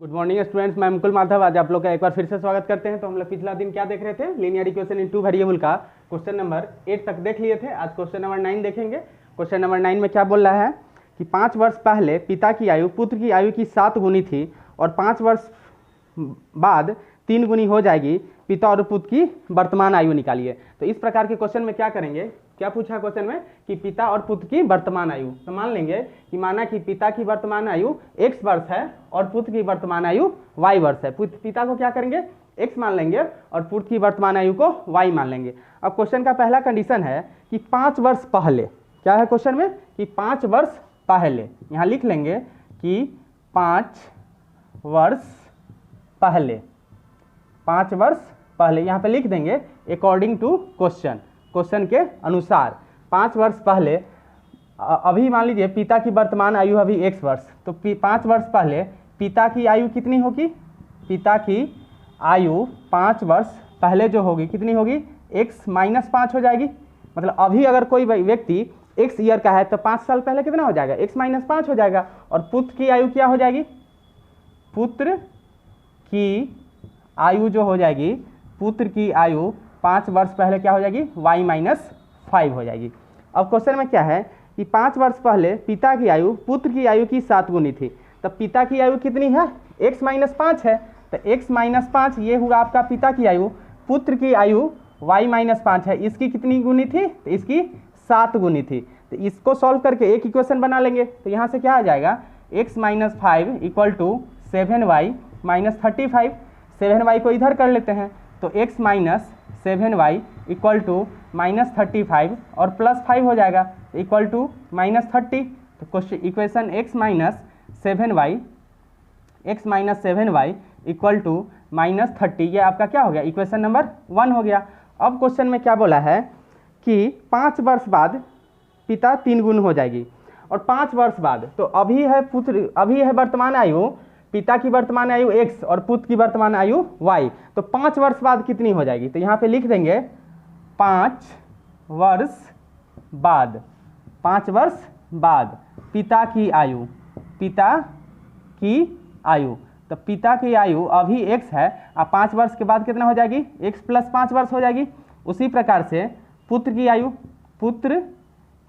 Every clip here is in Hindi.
गुड मॉर्निंग स्टूडेंट्स, मैं मुकुल माधव। आज आप लोग का एक बार फिर से स्वागत करते हैं। तो हम लोग पिछला दिन क्या देख रहे थे? Linear equation in two variable का क्वेश्चन नंबर 8 तक देख लिए थे। आज क्वेश्चन नंबर 9 देखेंगे। क्वेश्चन नंबर 9 में क्या बोल रहा है कि 5 वर्ष पहले पिता की आयु पुत्र की आयु की 7 गुनी थी और 5 वर्ष बाद 3 गुनी हो जाएगी। पिता और पुत्र की वर्तमान आयु निकालिए। तो इस प्रकार के क्वेश्चन में क्या करेंगे, क्या पूछा क्वेश्चन में कि पिता और पुत्र की वर्तमान आयु। तो मान लेंगे कि माना कि पिता की वर्तमान आयु x वर्ष है और पुत्र की वर्तमान आयु y वर्ष है। पिता को क्या करेंगे, x मान लेंगे और पुत्र की वर्तमान आयु को y मान लेंगे। अब क्वेश्चन का पहला कंडीशन है कि 5 वर्ष पहले, क्या है क्वेश्चन में कि 5 वर्ष पहले, यहाँ लिख लेंगे कि 5 वर्ष पहले, 5 वर्ष पहले यहाँ पे लिख देंगे अकॉर्डिंग टू क्वेश्चन के अनुसार। 5 वर्ष पहले, अभी मान लीजिए पिता की वर्तमान आयु अभी x वर्ष, तो 5 वर्ष पहले पिता की आयु कितनी होगी? पिता की आयु 5 वर्ष पहले जो होगी कितनी होगी? x माइनस 5 हो जाएगी। मतलब अभी अगर कोई व्यक्ति x ईयर का है तो 5 साल पहले कितना हो जाएगा? x माइनस 5 हो जाएगा। और पुत्र की आयु क्या हो जाएगी? पुत्र की आयु जो हो जाएगी, पुत्र की आयु 5 वर्ष पहले क्या हो जाएगी? y माइनस 5 हो जाएगी। अब क्वेश्चन में क्या है कि 5 वर्ष पहले पिता की आयु पुत्र की आयु की 7 गुनी थी। तब पिता की आयु कितनी है? x माइनस 5 है। तो x माइनस 5 ये हुआ आपका पिता की आयु। पुत्र की आयु y माइनस 5 है, इसकी कितनी गुनी थी? तो इसकी 7 गुनी थी। तो इसको सॉल्व करके एक इक्वेशन बना लेंगे। तो यहाँ से क्या आ जाएगा? x minus 5 equal to 7y minus 35। 7y को इधर कर लेते हैं तो x minus 7y equal to minus 35 और प्लस 5 हो जाएगा इक्वल टू माइनस 30। तो question equation x minus 7y equal to minus 30, ये आपका क्या हो गया? इक्वेशन नंबर 1 हो गया। अब क्वेश्चन में क्या बोला है कि 5 वर्ष बाद पिता 3 गुण हो जाएगी और 5 वर्ष बाद, तो अभी है वर्तमान आयु, पिता की वर्तमान आयु x और पुत्र की वर्तमान आयु y। तो 5 वर्ष बाद कितनी हो जाएगी? तो यहाँ पे लिख देंगे 5 वर्ष बाद, 5 वर्ष बाद पिता की आयु, पिता की आयु। तो पिता की आयु अभी x है, अब 5 वर्ष के बाद कितना हो जाएगी? x प्लस 5 वर्ष हो जाएगी। उसी प्रकार से पुत्र की आयु, पुत्र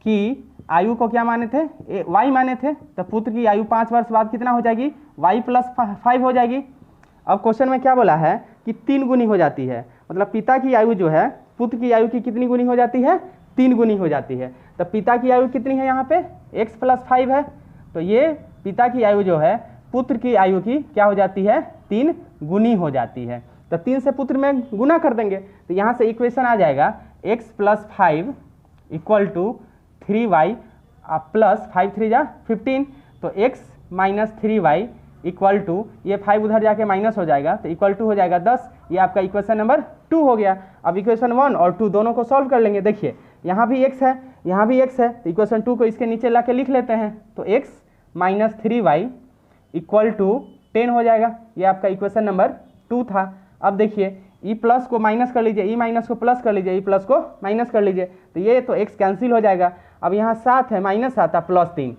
की आयु को क्या माने थे? y माने थे। तो पुत्र की आयु 5 वर्ष बाद कितना हो जाएगी? y प्लस 5 हो जाएगी। अब क्वेश्चन में क्या बोला है कि 3 गुनी हो जाती है। मतलब पिता की आयु जो है पुत्र की आयु की कितनी गुनी हो जाती है? 3 गुनी हो जाती है। तो पिता की आयु कितनी है? यहाँ पे x प्लस 5 है। तो ये पिता की आयु जो है पुत्र की आयु की क्या हो जाती है? 3 गुनी हो जाती है। तो 3 से पुत्र में गुना कर देंगे तो यहाँ से इक्वेशन आ जाएगा x plus 5 equal to 3y plus 5 3 जा 15। तो x minus 3y equal to, ये 5 उधर जाके माइनस हो जाएगा तो इक्वल टू हो जाएगा 10। ये आपका इक्वेशन नंबर 2 हो गया। अब इक्वेशन 1 और 2 दोनों को सॉल्व कर लेंगे। देखिए यहाँ भी x है, यहाँ भी x है, तो इक्वेशन 2 को इसके नीचे ला के लिख लेते हैं। तो x minus 3y equal to 10 हो जाएगा। ये आपका इक्वेशन नंबर 2 था। अब देखिए ई प्लस को माइनस कर लीजिए, ई माइनस को प्लस कर लीजिए, ई प्लस को माइनस कर लीजिए, तो ये तो x कैंसिल हो जाएगा। अब यहाँ 7 है, माइनस 7 प्लस 3,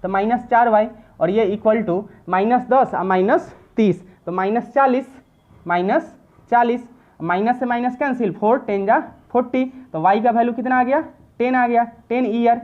तो माइनस 4y और ये इक्वल टू माइनस 10 और माइनस 30, तो माइनस 40, माइनस 40, माइनस से माइनस कैंसिल, 4 10 जा 40, तो y का वैल्यू कितना आ गया? 10 आ गया, 10 ईयर।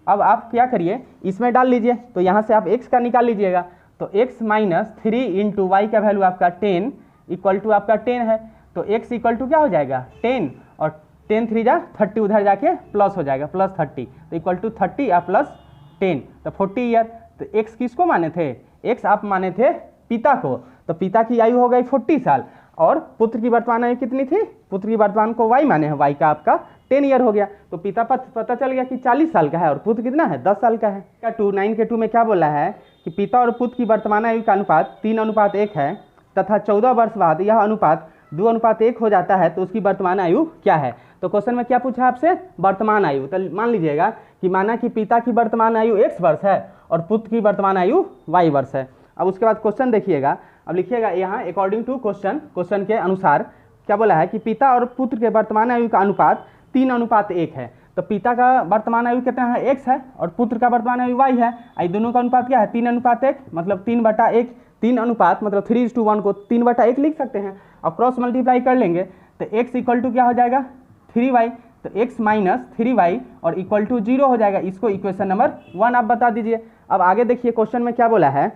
अब आप क्या करिए, इसमें डाल लीजिए, तो यहाँ से आप x का निकाल लीजिएगा। तो x माइनस 3 इंटू वाई का वैल्यू आपका 10 इक्वल टू आपका 10 है। तो x इक्वल टू क्या हो जाएगा? 10 और 10 3 जा 30, उधर जाके प्लस हो जाएगा, प्लस 30, तो इक्वल टू 30 या प्लस 10, तो 40 ईयर। तो x किसको माने थे? x आप माने थे पिता को। तो पिता की आयु हो गई 40 साल और पुत्र की वर्तमान आयु कितनी थी? पुत्र की वर्तमान को y माने हैं, y का आपका 10 ईयर हो गया। तो पिता पता चल गया कि 40 साल का है और पुत्र कितना है? 10 साल का है। क्या 9 के 2 में क्या बोला है कि पिता और पुत्र की वर्तमान आयु का अनुपात 3:1 है तथा 14 वर्ष बाद यह अनुपात 2:1 हो जाता है, तो उसकी वर्तमान आयु क्या है? तो क्वेश्चन में क्या पूछा आपसे? वर्तमान आयु। तो मान लीजिएगा कि माना कि पिता की वर्तमान आयु x वर्ष है और पुत्र की वर्तमान आयु y वर्ष है। अब उसके बाद क्वेश्चन देखिएगा, अब लिखिएगा यहाँ अकॉर्डिंग टू क्वेश्चन के अनुसार क्या बोला है कि पिता और पुत्र के वर्तमान आयु का अनुपात 3:1 है। तो पिता का वर्तमान आयु कितना है? x है और पुत्र का वर्तमान आयु y है। दोनों का अनुपात क्या है? 3:1, मतलब 3/1 3 अनुपात मतलब 3:1 को 3/1 लिख सकते हैं। अब क्रॉस मल्टीप्लाई कर लेंगे तो x इक्वल टू क्या हो जाएगा 3y, तो x माइनस 3y और इक्वल टू 0 हो जाएगा। इसको इक्वेशन नंबर 1 आप बता दीजिए। अब आगे देखिए क्वेश्चन में क्या बोला है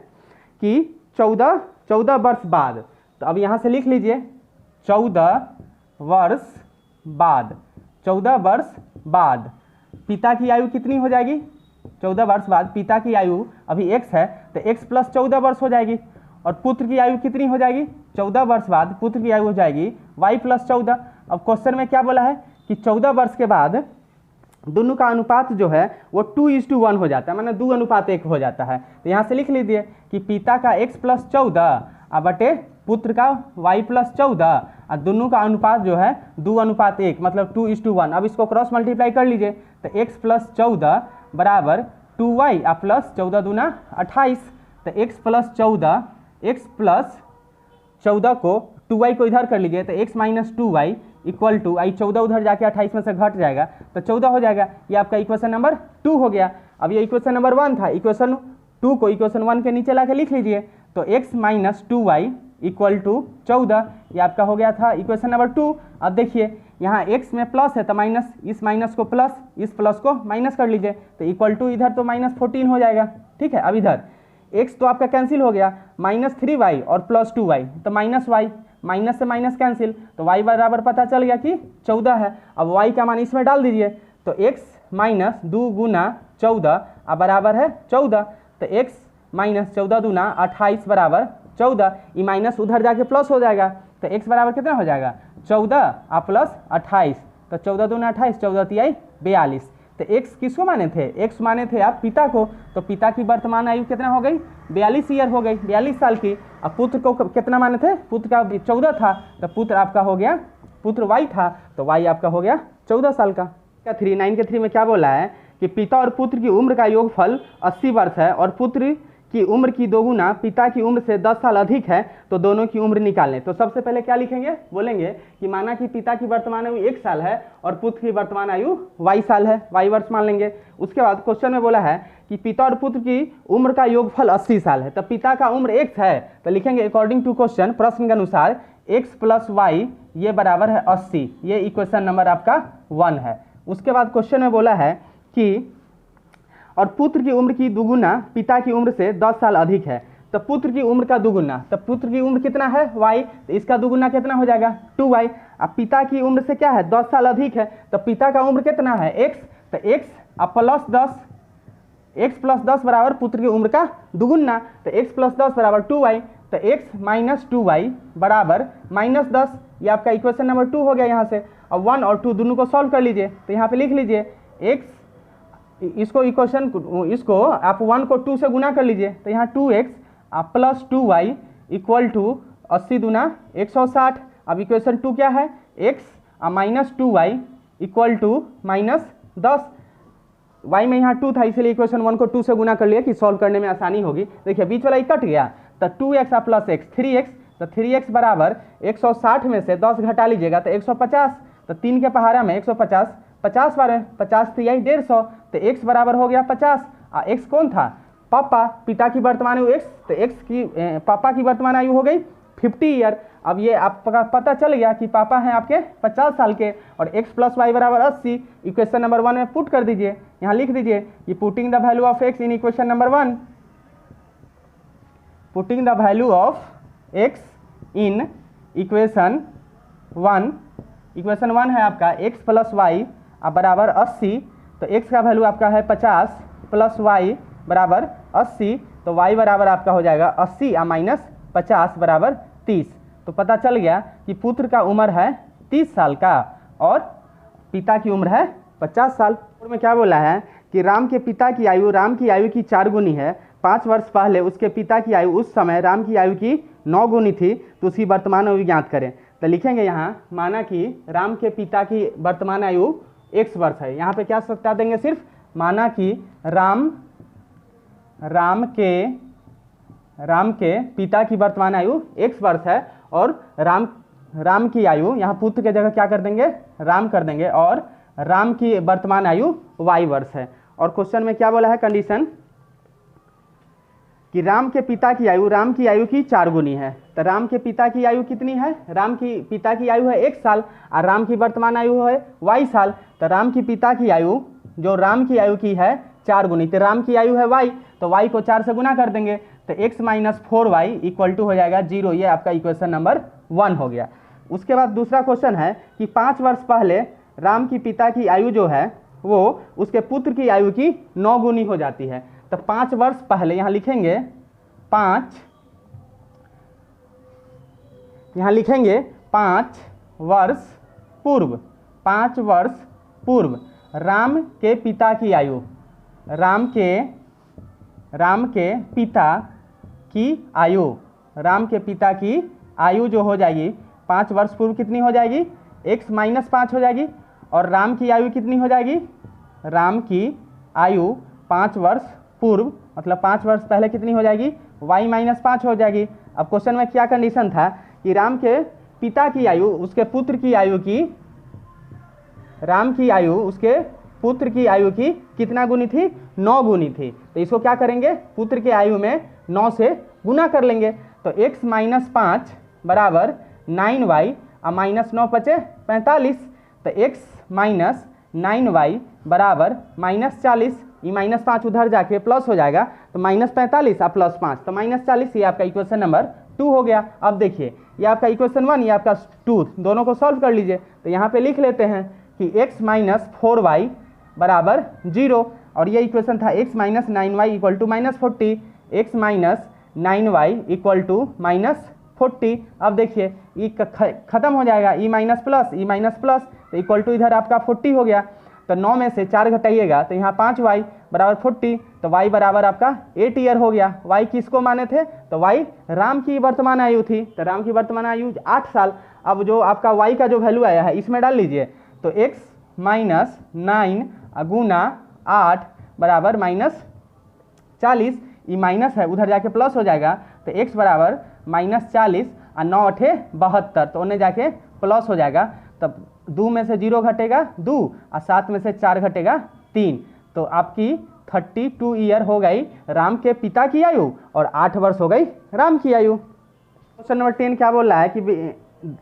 कि 14 वर्ष बाद, तो अब यहाँ से लिख लीजिए 14 वर्ष बाद, 14 वर्ष बाद पिता की आयु कितनी हो जाएगी, 14 वर्ष बाद पिता की आयु अभी x है तो x प्लस 14 वर्ष हो जाएगी, और पुत्र की आयु कितनी हो जाएगी 14 वर्ष बाद पुत्र की आयु हो जाएगी y प्लस 14। अब क्वेश्चन में क्या बोला है कि 14 वर्ष के बाद दोनों का अनुपात जो है वो 2:1 हो जाता है, माना 2:1 हो जाता है। तो यहाँ से लिख लीजिए कि पिता का x प्लस 14 बटे पुत्र का y प्लस 14 और दोनों का अनुपात जो है 2:1 मतलब 2:1। अब इसको क्रॉस मल्टीप्लाई कर लीजिए तो x प्लस 14 बराबर 2y प्लस 14 दूना 28, तो x प्लस 14 को 2y को इधर कर लीजिए तो x minus 2y equal to 14 उधर जाके 28 में से घट जाएगा तो 14 हो जाएगा। ये आपका इक्वेशन नंबर 2 हो गया। अब ये इक्वेशन नंबर 1 था, इक्वेशन 2 को इक्वेशन 1 के नीचे ला के लिख लीजिए तो x minus 2y equal to 14, ये आपका हो गया था इक्वेशन नंबर 2। अब देखिए यहाँ x में प्लस है तो माइनस, इस माइनस को प्लस, इस प्लस को माइनस कर लीजिए तो इक्वल टू इधर तो माइनस 14 हो जाएगा। ठीक है, अब इधर x तो आपका कैंसिल हो गया, माइनस 3y और प्लस 2y तो माइनस y, माइनस से माइनस कैंसिल तो y बराबर पता चल गया कि 14 है। अब y का मान इसमें डाल दीजिए तो x माइनस 2 गुना 14 बराबर है 14, तो x माइनस 14 दूना 28 बराबर 14, ये माइनस उधर जाके प्लस हो जाएगा तो x बराबर कितना हो जाएगा 14 प्लस 28, तो 14 दूना 28, 14 तिहाई 42। तो x किसको माने थे, x माने थे आप पिता को, तो पिता की वर्तमान आयु कितना हो गई 42 ईयर हो गई, 42 साल की। अब पुत्र को कितना माने थे, पुत्र का 14 था तो पुत्र आपका हो गया, पुत्र y था तो y आपका हो गया 14 साल का। 9 के 3 में क्या बोला है कि पिता और पुत्र की उम्र का योगफल 80 वर्ष है और पुत्र की उम्र की दोगुना पिता की उम्र से 10 साल अधिक है तो दोनों की उम्र निकालें। तो सबसे पहले क्या लिखेंगे, बोलेंगे कि माना कि पिता की वर्तमान आयु 1 साल है और पुत्र की वर्तमान आयु y साल है, y वर्ष मान लेंगे। उसके बाद क्वेश्चन में बोला है कि पिता और पुत्र की उम्र का योगफल 80 साल है, तो पिता का उम्र x है तो लिखेंगे अकॉर्डिंग टू क्वेश्चन, प्रश्न के अनुसार x प्लस y ये बराबर है 80, ये इक्वेशन नंबर आपका 1 है। उसके बाद क्वेश्चन में बोला है कि और पुत्र की उम्र की दुगुना पिता की उम्र से 10 साल अधिक है, तो पुत्र की उम्र का दुगुना, तो पुत्र की उम्र कितना है y, तो इसका दुगुना कितना हो जाएगा 2y। अब पिता की उम्र से क्या है 10 साल अधिक है, तो पिता का उम्र कितना है x, तो x प्लस 10, x प्लस 10 बराबर पुत्र की उम्र का दुगुना, तो x प्लस 10 बराबर 2y, तो x माइनस 2y बराबर माइनस 10, ये आपका इक्वेशन नंबर 2 हो गया। यहाँ से अब 1 और 2 दोनों को सॉल्व कर लीजिए तो यहाँ पे लिख लीजिए x, इसको इक्वेशन इसको आप 1 को 2 से गुना कर लीजिए तो यहाँ 2x plus 2y equal to 80 दूना 160। अब इक्वेशन 2 क्या है, x minus 2y equal to minus 10, y में यहाँ 2 था इसलिए इक्वेशन 1 को 2 से गुना कर लिया कि सॉल्व करने में आसानी होगी। देखिए बीच वाला ही कट गया तो 2x प्लस x 3x, तो 3x बराबर 160 में से 10 घटा लीजिएगा तो 150, तो 3 के पहाड़ा में 150, 50 बार 50 तिहाई 150, तो x बराबर हो गया 50। x कौन था, पापा, पिता की वर्तमान आयु x, तो x की पापा की वर्तमान आयु हो गई 50 ईयर। अब ये आपका पता चल गया कि पापा हैं आपके 50 साल के और x प्लस वाई बराबर 80। इक्वेशन नंबर 1 में पुट कर दीजिए, यहाँ लिख दीजिए कि putting the value of x in equation number 1, putting the value of x in equation 1, equation 1 है आपका x प्लस वाई बराबर 80, तो x का वैल्यू आपका है 50 प्लस y बराबर 80, तो y बराबर आपका हो जाएगा 80 माइनस 50 बराबर 30। तो पता चल गया कि पुत्र का उम्र है 30 साल का और पिता की उम्र है 50 साल। और में क्या बोला है कि राम के पिता की आयु राम की आयु की 4 गुनी है, 5 वर्ष पहले उसके पिता की आयु उस समय राम की आयु की 9 गुनी थी, तो उसकी वर्तमान आयु ज्ञात करें। तो लिखेंगे यहाँ माना कि राम के पिता की वर्तमान आयु x वर्ष है, यहाँ पे क्या सत्ता देंगे, सिर्फ माना कि राम के पिता की वर्तमान आयु x वर्ष है और राम की आयु, यहाँ पुत्र के जगह क्या कर देंगे राम कर देंगे, और राम की वर्तमान आयु y वर्ष है। और क्वेश्चन में क्या बोला है कंडीशन, कि राम के पिता की आयु की 4 गुनी है। तो राम के पिता की आयु कितनी है? राम की पिता की आयु है 1 साल और राम की वर्तमान आयु है y साल। तो राम की पिता की आयु जो राम की आयु की है 4 गुनी, तो राम की आयु है y, तो y को 4 से गुना कर देंगे तो x minus 4y equal to हो जाएगा 0। ये आपका इक्वेशन नंबर 1 हो गया। उसके बाद दूसरा क्वेश्चन है कि 5 वर्ष पहले राम की पिता की आयु जो है वो उसके पुत्र की आयु की 9 गुनी हो जाती है। तो 5 वर्ष पहले यहाँ लिखेंगे 5 वर्ष पूर्व, 5 वर्ष पूर्व राम के पिता की आयु, राम के पिता की आयु जो हो जाएगी 5 वर्ष पूर्व कितनी हो जाएगी? x माइनस 5 हो जाएगी। और राम की आयु कितनी हो जाएगी? राम की आयु 5 वर्ष पूर्व मतलब 5 वर्ष पहले कितनी हो जाएगी? y माइनस 5 हो जाएगी। अब क्वेश्चन में क्या कंडीशन था कि राम के पिता की आयु उसके पुत्र की आयु की, राम की आयु उसके पुत्र की आयु की कितना गुनी थी? 9 गुनी थी। तो इसको क्या करेंगे? पुत्र के आयु में 9 से गुना कर लेंगे। तो x माइनस 5 बराबर 9y और माइनस 9 बचे 45। तो x माइनस 9y बराबर माइनस 40, ये माइनस 5 उधर जाके प्लस हो जाएगा तो माइनस 45 और प्लस 5 तो माइनस 40। ये आपका इक्वेशन नंबर 2 हो गया। अब देखिए ये आपका इक्वेशन 1, ये आपका 2, दोनों को सॉल्व कर लीजिए। तो यहाँ पे लिख लेते हैं कि x माइनस 4y बराबर 0 और ये इक्वेशन था x minus 9y equal to minus 40, x minus 9y equal to minus 40। अब देखिए ये खत्म हो जाएगा, ई माइनस प्लस तो इक्वल टू इधर आपका 40 हो गया। तो 9 में से 4 घटाइएगा तो यहाँ 5y बराबर 40, तो y बराबर आपका 8 ईयर हो गया। y किसको माने थे? तो y राम की वर्तमान आयु थी, तो राम की वर्तमान आयु 8 साल। अब जो आपका y का जो वैल्यू आया है इसमें डाल लीजिए। तो x माइनस 9 गुना 8 बराबर माइनस 40, ये माइनस है उधर जाके प्लस हो जाएगा। तो x बराबर माइनस 40 और 9 8 72, तो उन्हें जाके प्लस हो जाएगा। तब 2 में से 0 घटेगा 2 और 7 में से 4 घटेगा 3, तो आपकी 32 ईयर हो गई राम के पिता की आयु और 8 वर्ष हो गई राम की आयु। क्वेश्चन नंबर 10 क्या बोल रहा है कि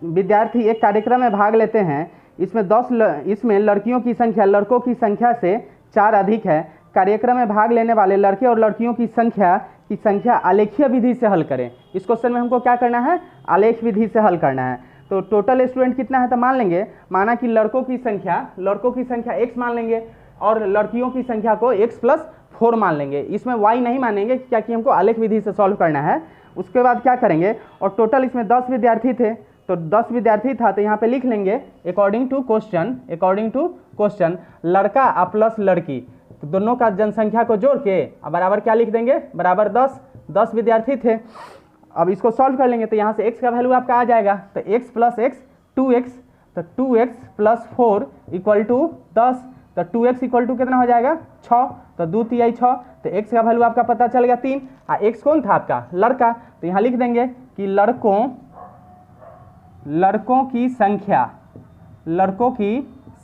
विद्यार्थी एक कार्यक्रम में भाग लेते हैं, इसमें लड़कियों की संख्या लड़कों की संख्या से 4 अधिक है। कार्यक्रम में भाग लेने वाले लड़के और लड़कियों की संख्या आलेखीय विधि से हल करें। इस क्वेश्चन में हमको क्या करना है? आलेख विधि से हल करना है। तो टोटल स्टूडेंट कितना है? तो मान लेंगे, माना कि लड़कों की संख्या x मान लेंगे और लड़कियों की संख्या को x प्लस 4 मान लेंगे। इसमें y नहीं मानेंगे क्या कि हमको आलेख विधि से सॉल्व करना है। उसके बाद क्या करेंगे, और टोटल इसमें 10 विद्यार्थी थे, तो 10 विद्यार्थी था तो यहाँ पे लिख लेंगे अकॉर्डिंग टू क्वेश्चन लड़का प्लस लड़की, तो दोनों का जनसंख्या को जोड़ के बराबर क्या लिख देंगे? बराबर 10 विद्यार्थी थे। अब इसको सॉल्व कर लेंगे तो यहाँ से x का वैल्यू आपका आ जाएगा, तो x प्लस x 2x, तो 2x प्लस 4 इक्वल टू 10, तो 2x इक्वल टू कितना हो जाएगा? 6, तो 2 3 6, तो x का वैल्यू आपका पता चल गया 3। x कौन था? आपका लड़का। तो यहाँ लिख देंगे कि लड़कों की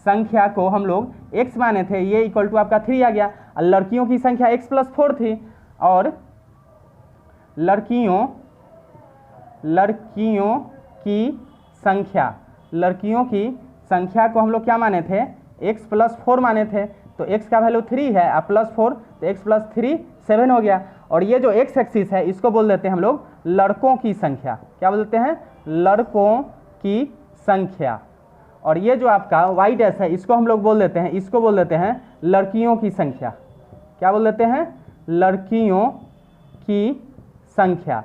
संख्या को हम लोग x माने थे, ये इक्वल टू आपका 3 आ गया। और लड़कियों की संख्या x प्लस 4 थी, और लड़कियों की संख्या को हम लोग क्या माने थे? x प्लस 4 माने थे। तो x का वैल्यू 3 है और प्लस 4, तो x प्लस 3 7 हो गया। और ये जो x एक्सिस है इसको बोल देते हैं हम लोग लड़कों की संख्या। क्या बोलते हैं? लड़कों की संख्या। और ये जो आपका y डैश है इसको हम लोग बोल देते हैं लड़कियों की संख्या। क्या बोल देते हैं? लड़कियों की संख्या।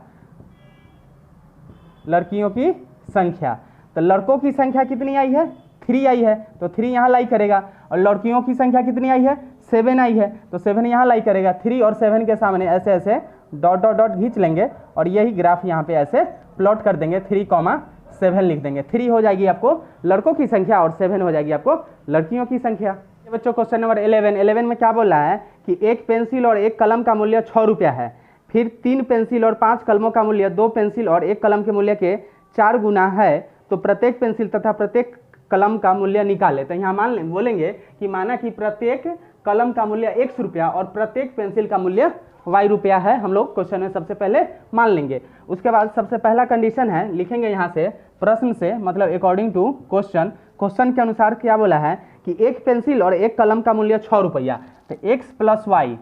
तो लड़कों की संख्या कितनी आई है? 3 आई है, तो 3 यहाँ लाई करेगा। और लड़कियों की संख्या कितनी आई है? 7 आई है, तो 7 यहाँ लाई करेगा। 3 और 7 के सामने ऐसे ऐसे डॉट खींच लेंगे और यही ग्राफ यहाँ पे ऐसे प्लॉट कर देंगे। 3,7 लिख देंगे। 3 हो जाएगी आपको लड़कों की संख्या और 7 हो जाएगी आपको लड़कियों की संख्या। बच्चों क्वेश्चन नंबर 11 में क्या बोल रहा है कि एक पेंसिल और एक कलम का मूल्य 6 रुपया है, फिर 3 पेंसिल और 5 कलमों का मूल्य 2 पेंसिल और 1 कलम के मूल्य के 4 गुना है, तो प्रत्येक पेंसिल तथा प्रत्येक कलम का मूल्य निकाले। तो यहाँ बोलेंगे कि माना कि प्रत्येक कलम का मूल्य 100 रुपया और प्रत्येक पेंसिल का मूल्य y रुपया है, हम लोग क्वेश्चन में सबसे पहले मान लेंगे। उसके बाद सबसे पहला कंडीशन है, लिखेंगे यहाँ से प्रश्न से, मतलब अकॉर्डिंग टू क्वेश्चन, क्वेश्चन के अनुसार क्या बोला है कि एक पेंसिल और एक कलम का मूल्य 6 रुपया, तो x प्लस वाई,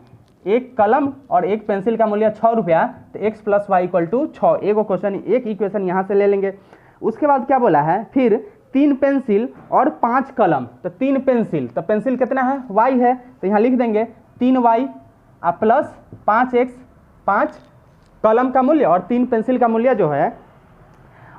एक कलम और एक पेंसिल का मूल्य 6 रुपया, तो x plus y equal to 6। एक इक्वेशन यहाँ से ले लेंगे। उसके बाद क्या बोला है, फिर 3 पेंसिल और 5 कलम, तो 3 पेंसिल, तो पेंसिल कितना है, y है, तो यहाँ लिख देंगे 3y प्लस 5x, 5 कलम का मूल्य और 3 पेंसिल का मूल्य जो है,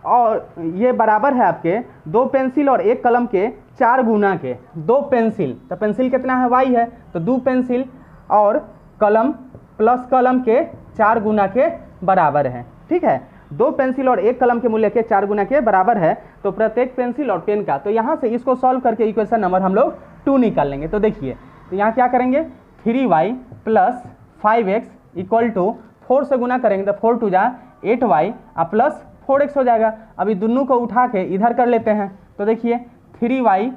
और ये बराबर है आपके 2 पेंसिल और 1 कलम के 4 गुना के। 2 पेंसिल, तो पेंसिल कितना है, y है, तो 2 पेंसिल और कलम प्लस कलम के 4 गुना के बराबर है। ठीक है, 2 पेंसिल और 1 कलम के मूल्य के 4 गुना के बराबर है, तो प्रत्येक पेंसिल और पेन का, तो यहाँ से इसको सॉल्व करके इक्वेशन नंबर हम लोग 2 निकाल लेंगे। तो देखिए, तो यहाँ क्या करेंगे, 3y plus 5x equal to 4 से गुना करेंगे तो 4 2 जा 8y प्लस 4x हो जाएगा। अभी दोनों को उठा के इधर कर लेते हैं, तो देखिए 3y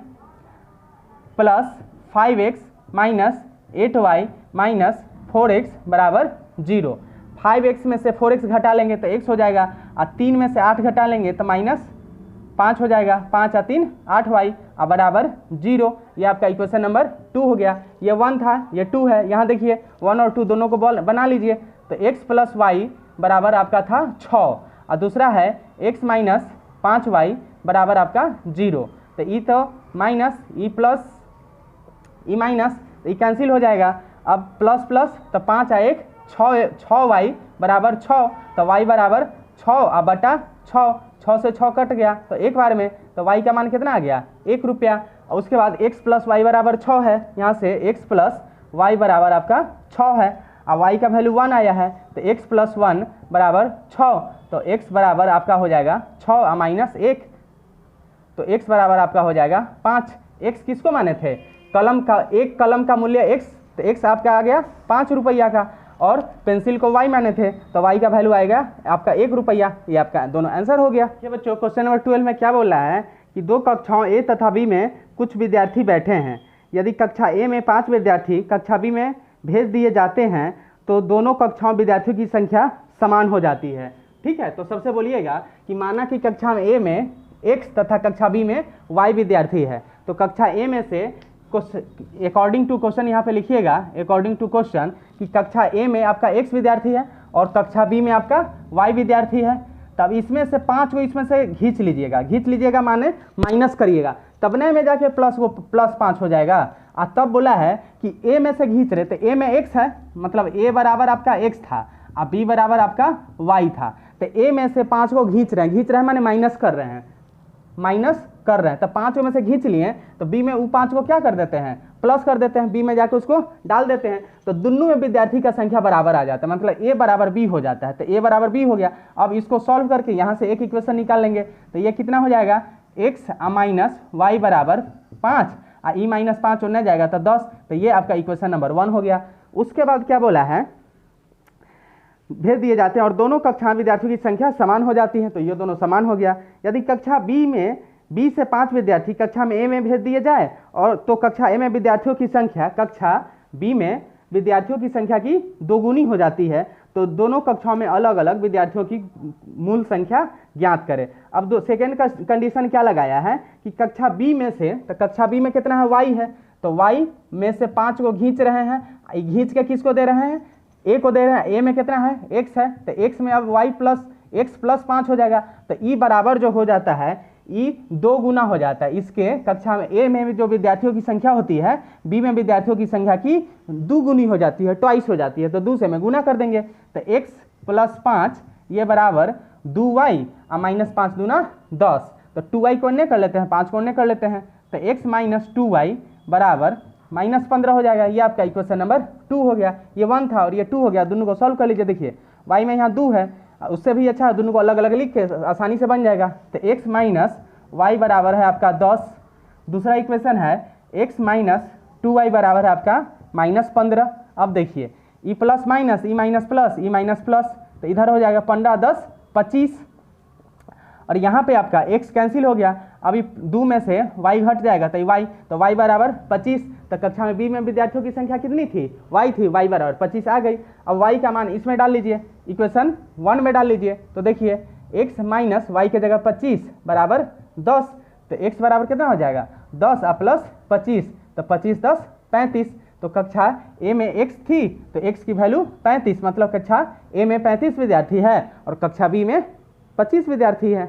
plus 5x minus 8y minus 4x बराबर 0। 5x में से 4x घटा लेंगे तो x हो जाएगा, और 3 में से 8 घटा लेंगे तो माइनस 5 हो जाएगा, 5 और 3 8y बराबर 0। ये आपका इक्वेशन नंबर 2 हो गया। ये 1 था, ये 2 है, यहाँ देखिए 1 और 2 दोनों को बना लीजिए, तो x प्लस वाई बराबर आपका था 6, और दूसरा है x माइनस 5y बराबर आपका 0। तो ई तो minus, E plus E minus, तो ई कैंसिल हो जाएगा। अब प्लस प्लस, तो 5 और 1 6y बराबर 6, तो y बराबर 6 बटा 6, 6 से 6 कट गया तो एक बार में, तो y का मान कितना आ गया, 1 रुपया। और उसके बाद x प्लस वाई बराबर 6 है, यहाँ से x प्लस वाई बराबर आपका 6 है, और y का वैल्यू 1 आया है, तो x प्लस 1 बराबर 6, तो x बराबर आपका हो जाएगा 6 माइनस 1, तो x बराबर आपका हो जाएगा 5। x किसको माने थे, कलम का, एक कलम का मूल्य x, तो x आपका आ गया 5 रुपया का, और पेंसिल को y माने थे, तो y का वैल्यू आएगा आपका 1 रुपया। ये आपका दोनों आंसर हो गया। ये बच्चों क्वेश्चन नंबर 12 में क्या बोल रहा है कि 2 कक्षाओं A तथा B में कुछ विद्यार्थी बैठे हैं, यदि कक्षा A में 5 विद्यार्थी कक्षा B में भेज दिए जाते हैं तो दोनों कक्षाओं विद्यार्थियों की संख्या समान हो जाती है। ठीक है, तो सबसे बोलिएगा कि माना कि कक्षा A में x तथा कक्षा B में y विद्यार्थी है, तो कक्षा A में से अकॉर्डिंग टू क्वेश्चन यहाँ पे लिखिएगा, अकॉर्डिंग टू क्वेश्चन कि कक्षा A में आपका x विद्यार्थी है और कक्षा B में आपका y विद्यार्थी है। तब इसमें से 5 को इसमें से घींच लीजिएगा माने माइनस करिएगा, तब नहीं में जाके प्लस वो प्लस 5 हो जाएगा। और तब बोला है कि A में से घींच रहे, तो A में x है, मतलब A बराबर आपका x था और B बराबर आपका y था, तो A में से 5 को घींच रहे हैं माने माइनस कर रहे हैं, तो 5 में से घींच लिए, तो B में वो 5 को क्या कर देते हैं, प्लस कर देते हैं, B में जाके उसको डाल देते हैं, तो दोनों में विद्यार्थी का संख्या बराबर आ जाता है, मतलब A बराबर B हो जाता है, तो A बराबर B हो गया। अब इसको सॉल्व करके यहाँ से एक इक्वेशन निकाल लेंगे, तो ये कितना हो जाएगा, x माइनस वाई बराबर 5, और ई माइनस 5 होने जाएगा तो 10, तो ये आपका इक्वेशन नंबर 1 हो गया। उसके बाद क्या बोला है, भेज दिए जाते हैं और दोनों कक्षा विद्यार्थियों की संख्या समान हो जाती है, तो ये दोनों समान हो गया। यदि कक्षा B में B से 5 विद्यार्थी कक्षा में A में भेज दिए जाए, और तो कक्षा A में विद्यार्थियों की संख्या कक्षा B में विद्यार्थियों की संख्या की दोगुनी हो जाती है, तो दोनों कक्षाओं में अलग अलग विद्यार्थियों की मूल संख्या ज्ञात करें। अब सेकेंड का कंडीशन क्या लगाया है कि कक्षा B में से, तो कक्षा B में कितना है, y है, तो y में से 5 को घींच रहे हैं, घींच के किसको दे रहे हैं, A को दे रहे हैं, A में कितना है, x है, तो x में अब y प्लस x प्लस 5 हो जाएगा, तो e बराबर जो हो जाता है, e 2 गुना हो जाता है इसके, कक्षा में A में जो विद्यार्थियों की संख्या होती है B में विद्यार्थियों की संख्या की 2 गुनी हो जाती है, ट्वाइस हो जाती है, तो 2 से में गुना कर देंगे, तो x प्लस 5 ये बराबर 2y और माइनस 5 दूना 10, तो 2y को अन्य कर लेते हैं, 5 को अन्य कर लेते हैं, तो x माइनस 2y बराबर माइनस 15 हो जाएगा। ये आपका इक्वेशन नंबर 2 हो गया। ये 1 था और ये 2 हो गया, दोनों को सॉल्व कर लीजिए। देखिए y में यहाँ 2 है, उससे भी अच्छा है, दोनों को अलग अलग लिख के आसानी से बन जाएगा, तो x माइनस y बराबर है आपका 10। दूसरा इक्वेशन है x माइनस 2y बराबर है आपका माइनस 15। अब देखिए e प्लस माइनस, ई माइनस प्लस, ई माइनस प्लस, तो इधर हो जाएगा 15 10 25, और यहाँ पे आपका x कैंसिल हो गया, अभी 2 में से y घट जाएगा, तो y बराबर 25, तो कक्षा में बी में विद्यार्थियों की संख्या कितनी थी, वाई थी, वाई बराबर 25 आ गई। अब वाई का मान इसमें डाल लीजिए, इक्वेशन 1 में डाल लीजिए, तो देखिए x माइनस वाई के जगह 25 बराबर 10, तो x बराबर कितना हो जाएगा 10 और प्लस 25, तो 25 10 35। तो कक्षा ए में x थी तो x की वैल्यू 35, मतलब कक्षा ए में 35 विद्यार्थी है और कक्षा बी में 25 विद्यार्थी है।